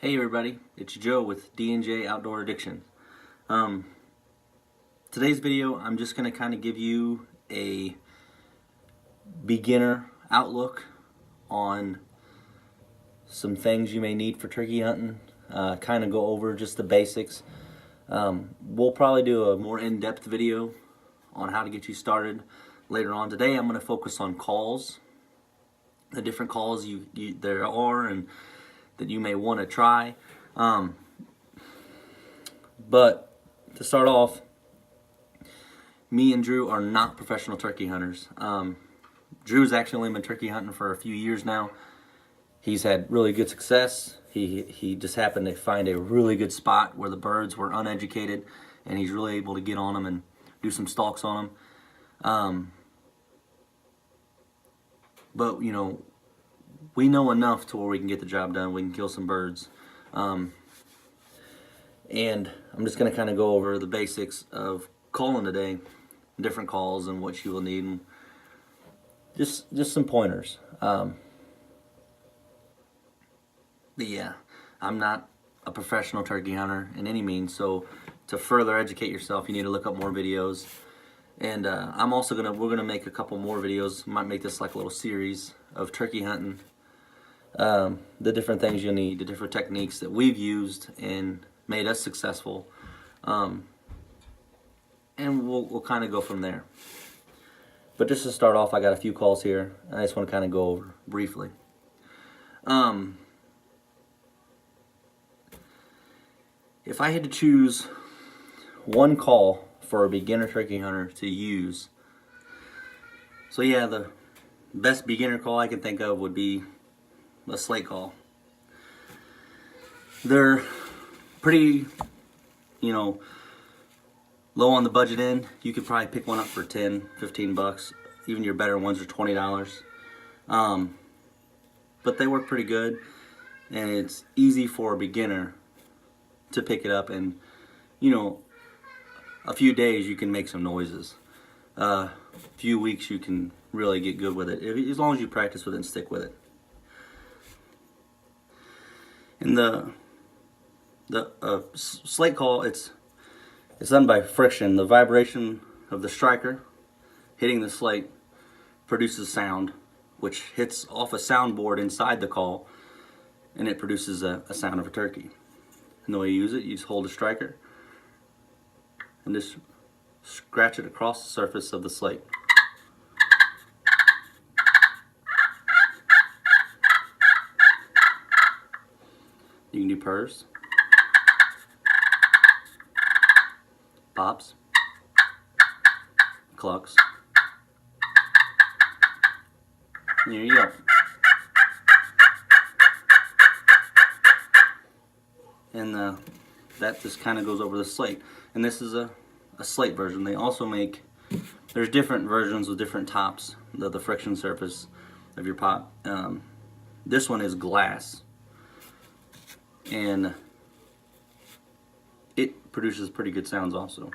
Hey everybody, it's Joe with D&J Outdoor Addiction. Today's video, I'm just going to kind of give you a beginner outlook on some things you may need for turkey hunting. Kind of go over just the basics. We'll probably do a more in-depth video on how to get you started later on. Today I'm going to focus on calls, the different calls there are and that you may want to try. But to start off, me and Drew are not professional turkey hunters. Drew's actually only been turkey hunting for a few years now. He's had really good success. He just happened to find a really good spot where the birds were uneducated, and he's really able to get on them and do some stalks on them. But you know, we know enough to where we can get the job done. We can kill some birds. And I'm just going to kind of go over the basics of calling today, different calls and what you will need, and just some pointers. But yeah, I'm not a professional turkey hunter in any means, so to further educate yourself, you need to look up more videos. And we're gonna make a couple more videos. Might make this like a little series of turkey hunting. The different things you'll need, the different techniques that we've used and made us successful, and we'll kind of go from there. But just to start off, I got a few calls here I just want to kind of go over briefly. If I had to choose one call for a beginner turkey hunter to use, so yeah, the best beginner call I can think of would be a Slate call. They're pretty, low on the budget end. You could probably pick one up for 10, 15 bucks. Even your better ones are $20. But they work pretty good, and it's easy for a beginner to pick it up, and a few days you can make some noises. A few weeks you can really get good with it, as long as you practice with it and stick with it. And the Slate call, it's done by friction. The vibration of the striker hitting the slate produces sound, which hits off a soundboard inside the call, and it produces a sound of a turkey. And the way you use it, you just hold the striker and just scratch it across the surface of the slate. You can do purrs, pops, clucks. There you go. And that just kind of goes over the slate. And this is a Slate version. They also make, there's different versions with different tops, the friction surface of your pot. This one is glass, and it produces pretty good sounds also.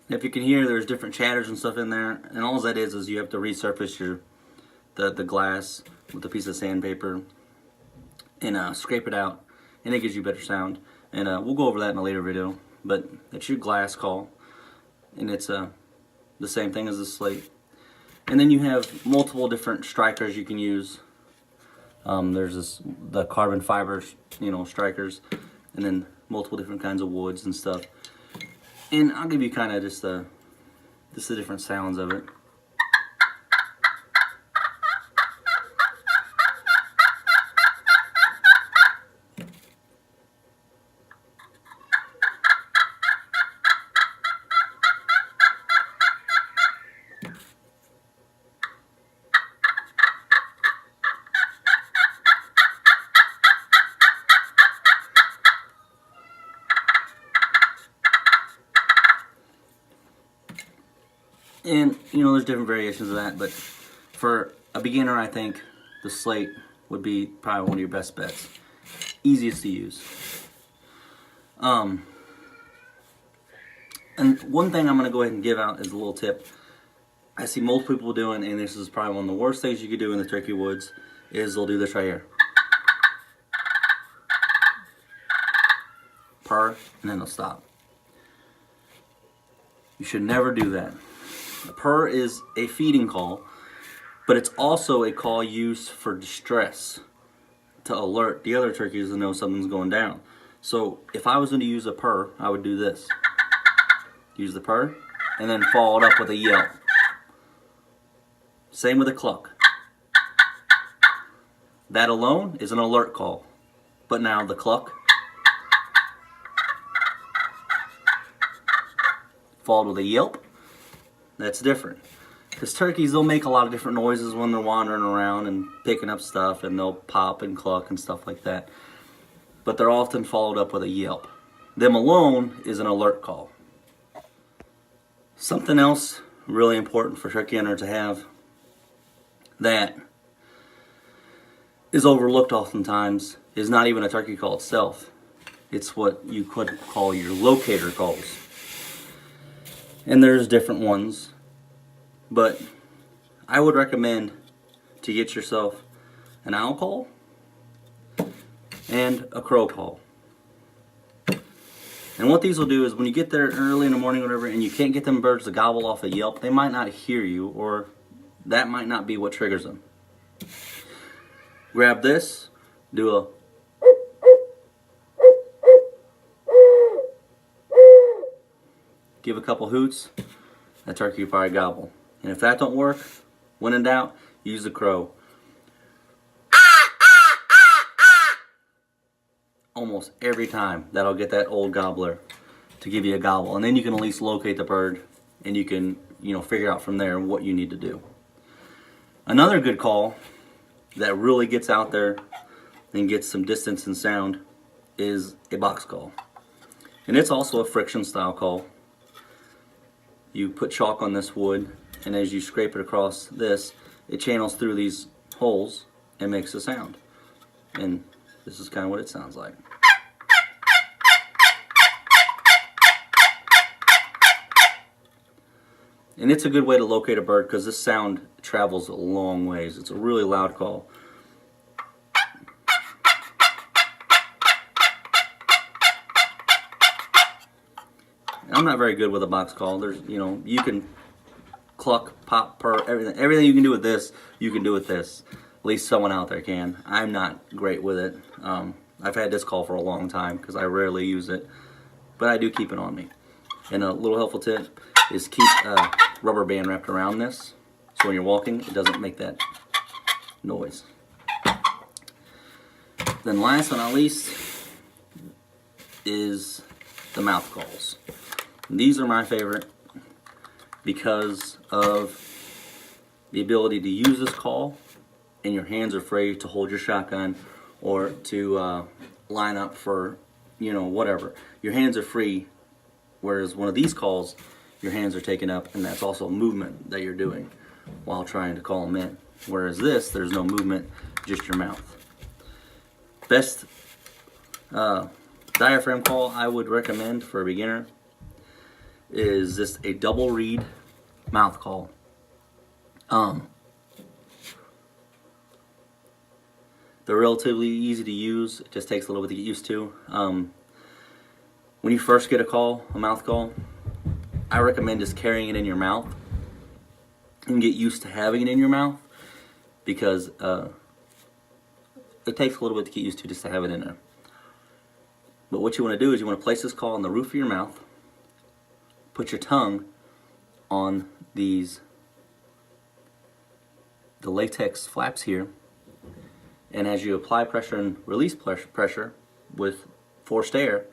If you can hear, there's different chatters and stuff in there, and all that is you have to resurface the glass with a piece of sandpaper and scrape it out, and it gives you better sound. And we'll go over that in a later video. But it's your glass call, and it's the same thing as the Slate. And then you have multiple different strikers you can use. There's the carbon fiber, strikers, and then multiple different kinds of woods and stuff. And I'll give you kind of just the different sounds of it. And, you know, there's different variations of that, but for a beginner, I think the Slate would be probably one of your best bets. Easiest to use. And one thing I'm going to go ahead and give out as a little tip, I see most people doing, and this is probably one of the worst things you could do in the turkey woods, is they'll do this right here. Purr, and then they'll stop. You should never do that. A purr is a feeding call, but it's also a call used for distress, to alert the other turkeys to know something's going down. So if I was going to use a purr, I would do this. Use the purr, and then follow it up with a yelp. Same with a cluck. That alone is an alert call. But now the cluck, followed with a yelp, that's different. Because turkeys, they'll make a lot of different noises when they're wandering around and picking up stuff, and they'll pop and cluck and stuff like that. But they're often followed up with a yelp. Them alone is an alert call. Something else really important for turkey hunter to have that is overlooked oftentimes is not even a turkey call itself. It's what you could call your locator calls. And there's different ones, but I would recommend to get yourself an owl call and a crow call. And what these will do is when you get there early in the morning or whatever and you can't get them birds to gobble off a yelp, they might not hear you, or that might not be what triggers them. Grab this, do a give a couple hoots, that turkey will probably gobble. And if that don't work, when in doubt, use the crow. Almost every time that'll get that old gobbler to give you a gobble, and then you can at least locate the bird and you can, you know, figure out from there what you need to do. Another good call that really gets out there and gets some distance and sound is a box call. And it's also a friction style call. You put chalk on this wood, and as you scrape it across this, it channels through these holes and makes a sound. And this is kind of what it sounds like. And it's a good way to locate a bird because this sound travels a long ways. It's a really loud call. I'm not very good with a box call. There's, you know, you can cluck, pop, purr, everything you can do with this, you can do with this. At least someone out there can. I'm not great with it. I've had this call for a long time because I rarely use it, but I do keep it on me. And a little helpful tip is keep a rubber band wrapped around this, so when you're walking, it doesn't make that noise. Then last but not least is the mouth calls. And these are my favorite because of the ability to use this call and your hands are free to hold your shotgun or to line up for, you know, whatever. Your hands are free, whereas one of these calls, your hands are taken up, and that's also a movement that you're doing while trying to call them in. Whereas this, there's no movement, just your mouth. Best diaphragm call I would recommend for a beginner is this a double reed mouth call. They're relatively easy to use. It just takes a little bit to get used to. When you first get a call, a mouth call, I recommend just carrying it in your mouth and get used to having it in your mouth because it takes a little bit to get used to just to have it in there. But what you want to do is you want to place this call on the roof of your mouth, put your tongue on the latex flaps here, and as you apply pressure and release pressure with forced air,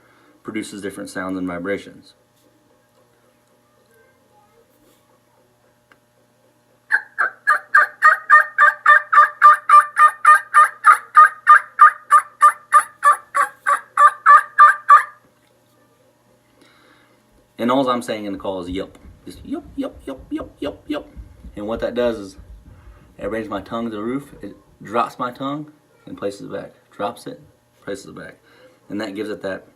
produces different sounds and vibrations. And all I'm saying in the call is yelp. Just yup, yup, yup, yup, yup, yup. And what that does is it brings my tongue to the roof. It drops my tongue and places it back. Drops it, places it back. And that gives it that.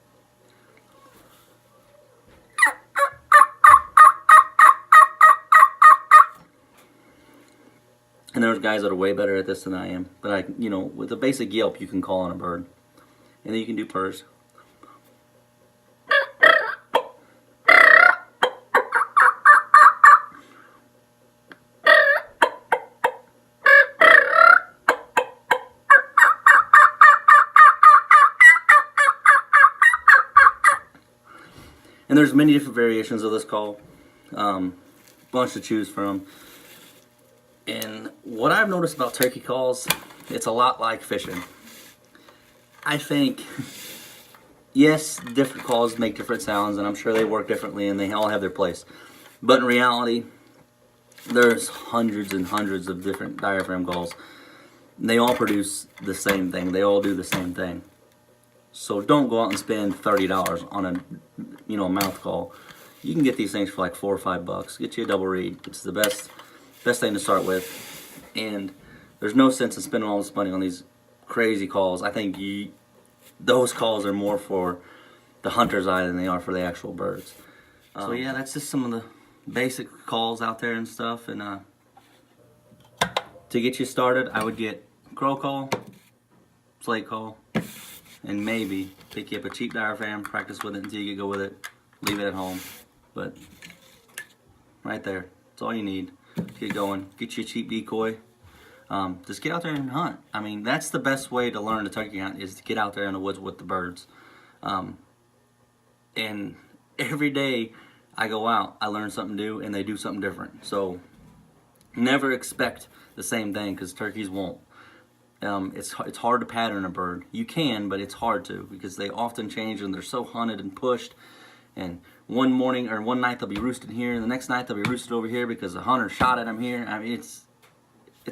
And there's guys that are way better at this than I am. But with a basic yelp, you can call on a bird. And then you can do purrs. And there's many different variations of this call. Bunch to choose from. And what I've noticed about turkey calls, it's a lot like fishing. I think, yes, different calls make different sounds, and I'm sure they work differently, and they all have their place. But in reality, there's hundreds and hundreds of different diaphragm calls. They all produce the same thing. They all do the same thing. So don't go out and spend $30 on a mouth call. You can get these things for like $4 or $5. Get you a double reed. It's the best thing to start with. And there's no sense in spending all this money on these crazy calls. I think those calls are more for the hunter's eye than they are for the actual birds. So yeah, that's just some of the basic calls out there and stuff. And to get you started, I would get crow call, slate call, and maybe pick you up a cheap diaphragm, practice with it until you get go with it, leave it at home. But right there, that's all you need to get going. Get you a cheap decoy. Just get out there and hunt. I mean, that's the best way to learn to turkey hunt, is to get out there in the woods with the birds. And every day I go out, I learn something new, and they do something different. So never expect the same thing, because turkeys won't. It's hard to pattern a bird. You can, but it's hard to, because they often change and they're so hunted and pushed. And one morning or one night they'll be roosted here, and the next night they'll be roosted over here because the hunter shot at them here. I mean, it's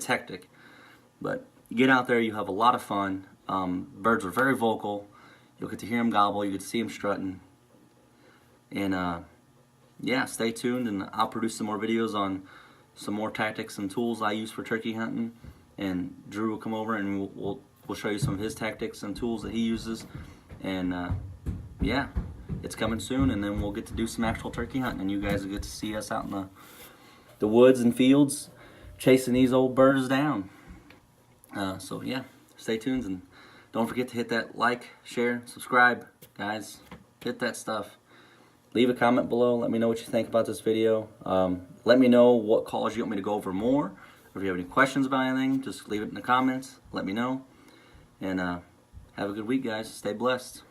hectic. But get out there, you have a lot of fun. Birds are very vocal. You'll get to hear them gobble. You get to see them strutting. And yeah, stay tuned, and I'll produce some more videos on some more tactics and tools I use for turkey hunting. And Drew will come over and we'll show you some of his tactics and tools that he uses. And yeah, it's coming soon, and then we'll get to do some actual turkey hunting, and you guys will get to see us out in the woods and fields chasing these old birds down. So yeah, stay tuned, and don't forget to hit that like, share, subscribe, guys. Hit that stuff. Leave a comment below. Let me know what you think about this video. Let me know what calls you want me to go over more. If you have any questions about anything, just leave it in the comments. Let me know. And have a good week, guys. Stay blessed.